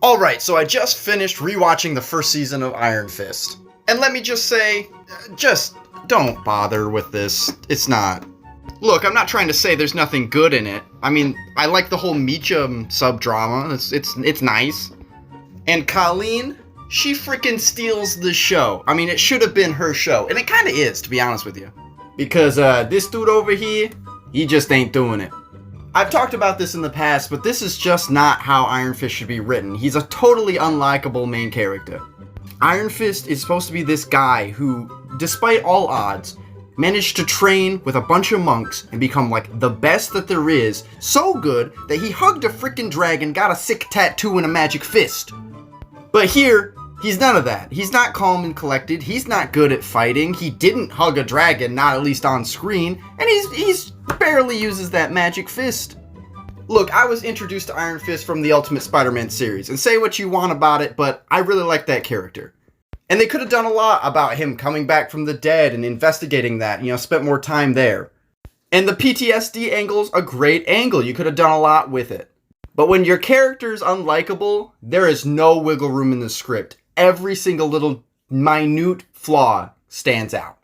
Alright, so I just finished rewatching the first season of Iron Fist. And let me just say, just don't bother with this. It's not. Look, I'm not trying to say there's nothing good in it. I mean, I like the whole Meacham sub-drama. It's nice. And Colleen, she freaking steals the show. I mean, it should have been her show. And it kind of is, to be honest with you. Because this dude over here, he just ain't doing it. I've talked about this in the past, but this is just not how Iron Fist should be written. He's a totally unlikable main character. Iron Fist is supposed to be this guy who, despite all odds, managed to train with a bunch of monks and become like the best that there is, so good that he hugged a freaking dragon, got a sick tattoo and a magic fist. But here, he's none of that. He's not calm and collected, he's not good at fighting, he didn't hug a dragon, not at least on screen, and he's barely uses that magic fist. Look, I was introduced to Iron Fist from the Ultimate Spider-Man series, and say what you want about it, but I really like that character. And they could have done a lot about him coming back from the dead and investigating that, spent more time there. And the PTSD angle's a great angle, you could have done a lot with it. But when your character's unlikable, there is no wiggle room in the script. Every single little minute flaw stands out.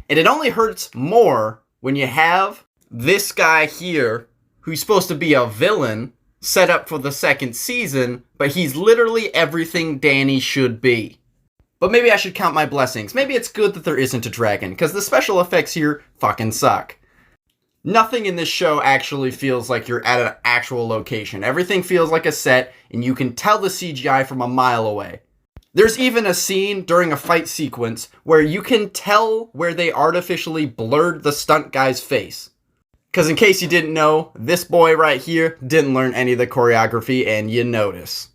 And it only hurts more when you have this guy here, who's supposed to be a villain, set up for the second season, but he's literally everything Danny should be. But maybe I should count my blessings. Maybe it's good that there isn't a dragon, because the special effects here fucking suck. Nothing in this show actually feels like you're at an actual location. Everything feels like a set, and you can tell the CGI from a mile away. There's even a scene during a fight sequence where you can tell where they artificially blurred the stunt guy's face. Because in case you didn't know, this boy right here didn't learn any of the choreography, and you notice.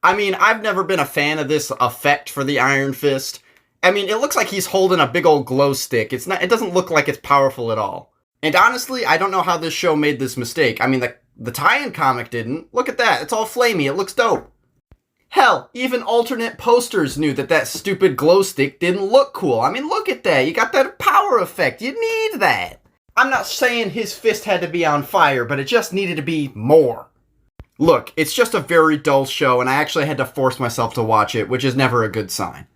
I mean, I've never been a fan of this effect for the Iron Fist. I mean, it looks like he's holding a big old glow stick. It doesn't look like it's powerful at all. And honestly, I don't know how this show made this mistake. I mean, the tie-in comic didn't. Look at that, it's all flamey, it looks dope. Hell, even alternate posters knew that stupid glow stick didn't look cool. I mean, look at that, you got that power effect, you need that. I'm not saying his fist had to be on fire, but it just needed to be more. Look, it's just a very dull show, and I actually had to force myself to watch it, which is never a good sign.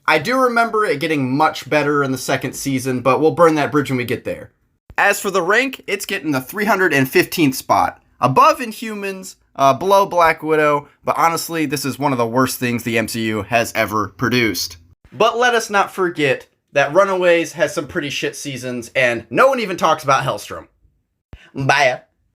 I do remember it getting much better in the second season, but we'll burn that bridge when we get there. As for the rank, it's getting the 315th spot. Above Inhumans, below Black Widow, but honestly, this is one of the worst things the MCU has ever produced. But let us not forget that Runaways has some pretty shit seasons, and no one even talks about Hellstrom. Bye.